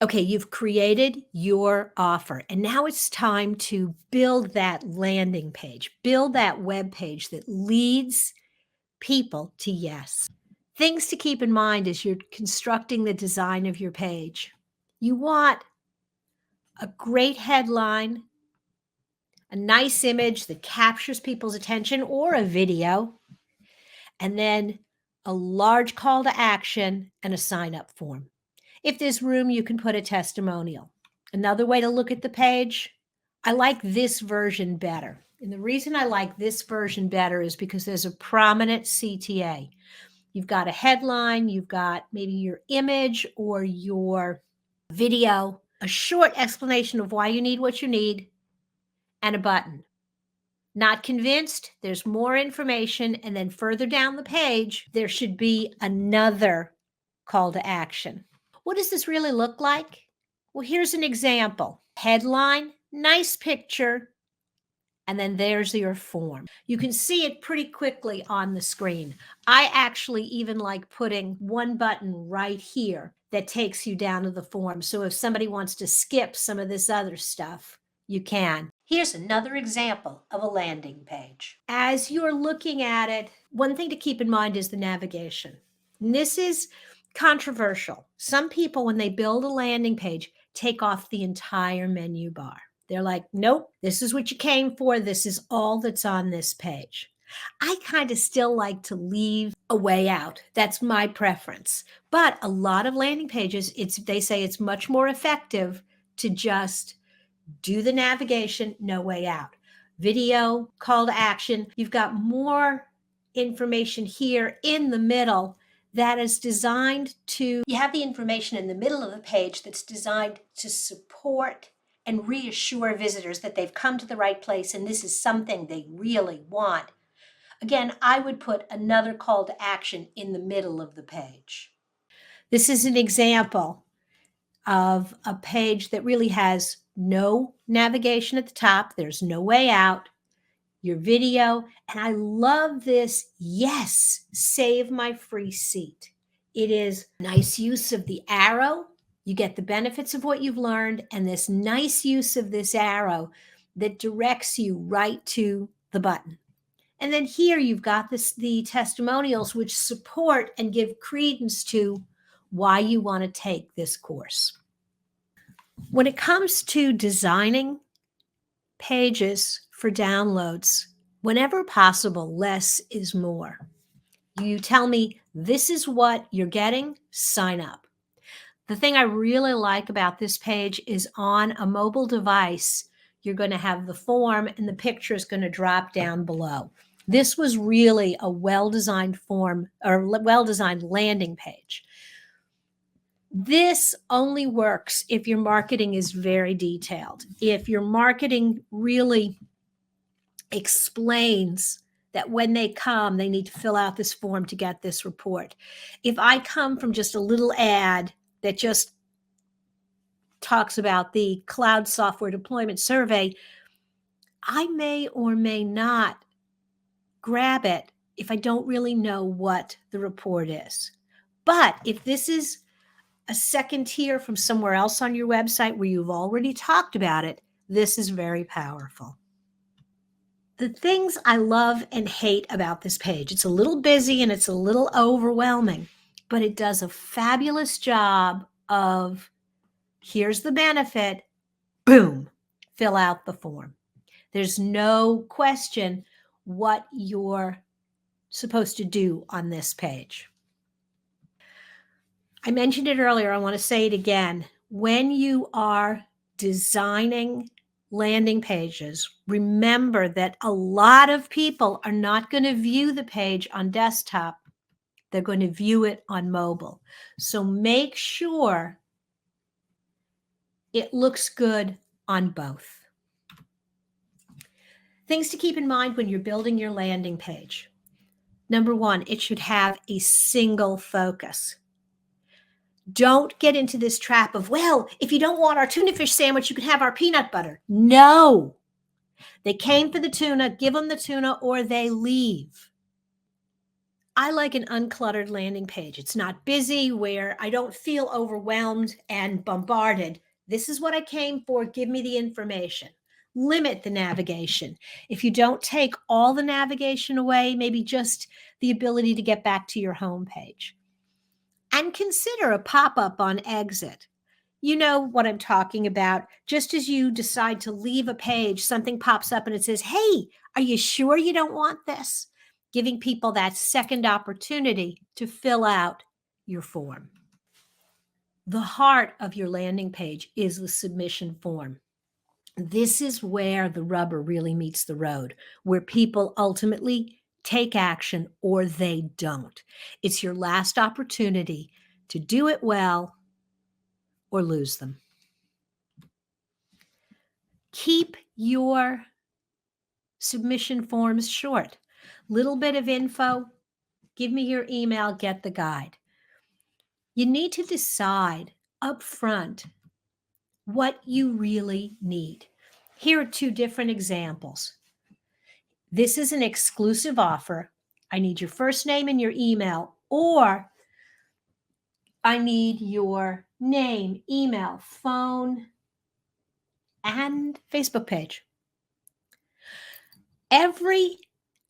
Okay, you've created your offer, and now it's time to build that landing page, build that web page that leads people to yes. Things to keep in mind as you're constructing the design of your page. You want a great headline, a nice image that captures people's attention, or a video, and then a large call to action and a sign up form. If there's room, you can put a testimonial. Another way to look at the page, I like this version better. And the reason I like this version better is because there's a prominent CTA. You've got a headline, you've got maybe your image or your video, a short explanation of why you need what you need, and a button. Not convinced? There's more information. And then further down the page, there should be another call to action. What does this really look like? Well, here's an example. Headline, nice picture, and then there's your form. You can see it pretty quickly on the screen. I actually even like putting one button right here that takes you down to the form. So if somebody wants to skip some of this other stuff, you can. Here's another example of a landing page. As you're looking at it, one thing to keep in mind is the navigation. And this is controversial. Some people, when they build a landing page, take off the entire menu bar. They're like, nope, this is what you came for. This is all that's on this page. I kind of still like to leave a way out. That's my preference. But a lot of landing pages, they say it's much more effective to just do the navigation, no way out. Video, call to action. You've got more information here in the middle that is designed to, you have the information in the middle of the page that's designed to support and reassure visitors that they've come to the right place and this is something they really want. Again, I would put another call to action in the middle of the page. This is an example of a page that really has no navigation at the top. There's no way out. Your video, and I love this, yes, save my free seat. It is nice use of the arrow. You get the benefits of what you've learned and this nice use of this arrow that directs you right to the button. And then here you've got the testimonials which support and give credence to why you want to take this course. When it comes to designing pages for downloads, whenever possible, less is more. You tell me this is what you're getting, sign up. The thing I really like about this page is on a mobile device, you're going to have the form and the picture is going to drop down below. This was really a well-designed form or well-designed landing page. This only works if your marketing is very detailed. If your marketing really explains that when they come, they need to fill out this form to get this report. If I come from just a little ad that just talks about the cloud software deployment survey, I may or may not grab it if I don't really know what the report is. But if this is a second tier from somewhere else on your website where you've already talked about it, this is very powerful. The things I love and hate about this page, it's a little busy and it's a little overwhelming, but it does a fabulous job of here's the benefit, boom, fill out the form. There's no question what you're supposed to do on this page. I mentioned it earlier. I want to say it again. When you are designing landing pages, remember that a lot of people are not going to view the page on desktop. They're going to view it on mobile. So make sure it looks good on both. Things to keep in mind when you're building your landing page. Number one, it should have a single focus. Don't get into this trap of, well, if you don't want our tuna fish sandwich, you can have our peanut butter. No. They came for the tuna, give them the tuna, or they leave. I like an uncluttered landing page. It's not busy, where I don't feel overwhelmed and bombarded. This is what I came for. Give me the information. Limit the navigation. If you don't take all the navigation away, maybe just the ability to get back to your home page. And consider a pop-up on exit. You know what I'm talking about. Just as you decide to leave a page, something pops up and it says, "Hey, are you sure you don't want this?" Giving people that second opportunity to fill out your form. The heart of your landing page is the submission form. This is where the rubber really meets the road, where people ultimately take action or they don't. It's your last opportunity to do it well or lose them. Keep your submission forms short. Little bit of info, give me your email, get the guide. You need to decide up front what you really need. Here are two different examples. This is an exclusive offer. I need your first name and your email, or I need your name, email, phone, and Facebook page. Every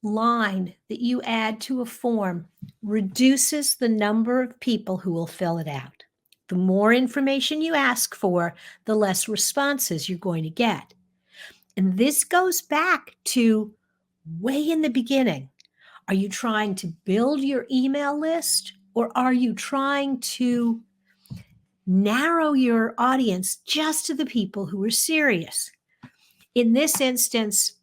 line that you add to a form reduces the number of people who will fill it out. The more information you ask for, the less responses you're going to get. And this goes back to way in the beginning. Are you trying to build your email list, or are you trying to narrow your audience just to the people who are serious? In this instance,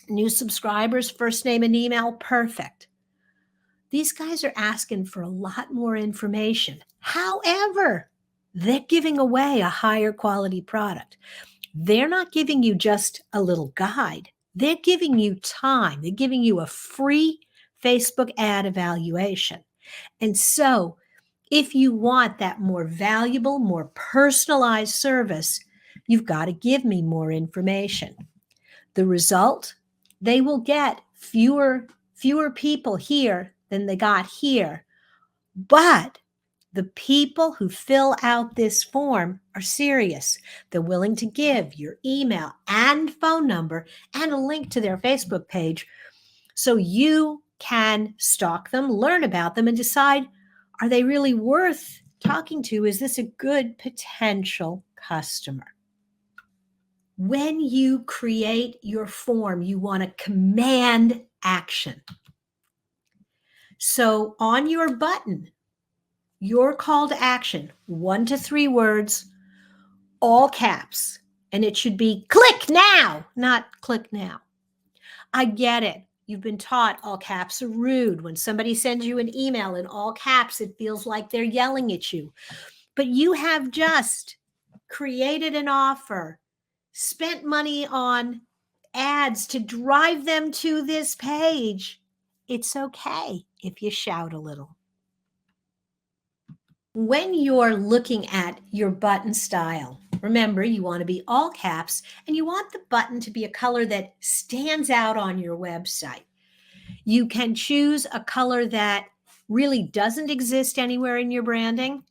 new subscribers, first name and email, perfect. These guys are asking for a lot more information. However, they're giving away a higher quality product. They're not giving you just a little guide. They're giving you time. They're giving you a free Facebook ad evaluation. And so if you want that more valuable, more personalized service, you've got to give me more information. The result, they will get fewer people here than they got here. But the people who fill out this form are serious. They're willing to give your email and phone number and a link to their Facebook page so you can stalk them, learn about them, and decide, are they really worth talking to? Is this a good potential customer? When you create your form, you want to command action. So on your button, your call to action, 1 to 3 words, all caps, and it should be click now, not click now. I get it. You've been taught all caps are rude. When somebody sends you an email in all caps, it feels like they're yelling at you. But you have just created an offer, spent money on ads to drive them to this page. It's okay if you shout a little. When you're looking at your button style, remember, you want to be all caps and you want the button to be a color that stands out on your website. You can choose a color that really doesn't exist anywhere in your branding,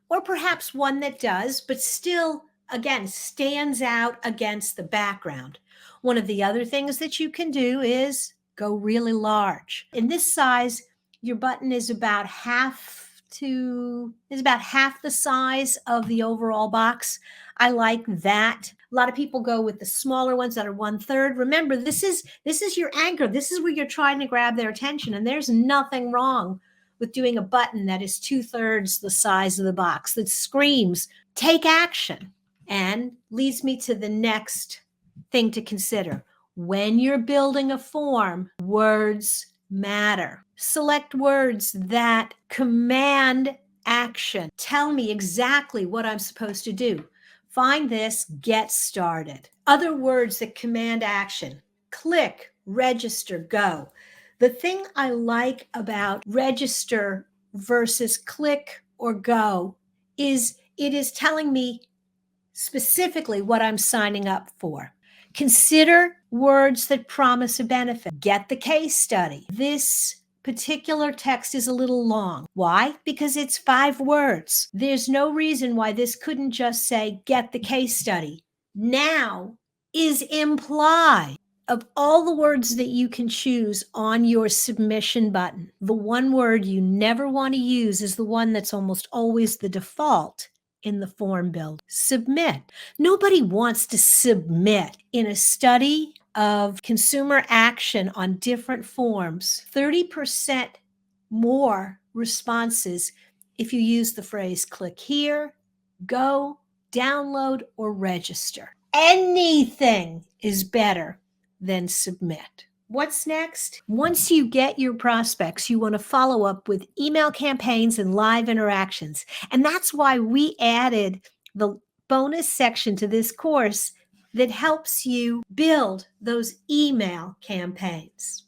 or perhaps one that does, but still, again, stands out against the background. One of the other things that you can do is go really large. In this size, your button is about half the size of the overall box. I like that. A lot of people go with the smaller ones that are 1/3. Remember, this is your anchor. This is where you're trying to grab their attention, and there's nothing wrong with doing a button that is 2/3 the size of the box, that screams, take action, and leads me to the next thing to consider. When you're building a form, words matter. Select words that command action. Tell me exactly what I'm supposed to do. Find this, get started. Other words that command action: click, register, go. The thing I like about register versus click or go is it is telling me specifically what I'm signing up for. Consider words that promise a benefit. Get the case study. This particular text is a little long. Why? Because it's 5 words. There's no reason why this couldn't just say, get the case study. Now is implied. Of all the words that you can choose on your submission button, the one word you never want to use is the one that's almost always the default in the form build. Submit. Nobody wants to submit. In a study of consumer action on different forms, 30% more responses if you use the phrase click here, go, download, or register. Anything is better than submit. What's next? Once you get your prospects, you want to follow up with email campaigns and live interactions. And that's why we added the bonus section to this course that helps you build those email campaigns.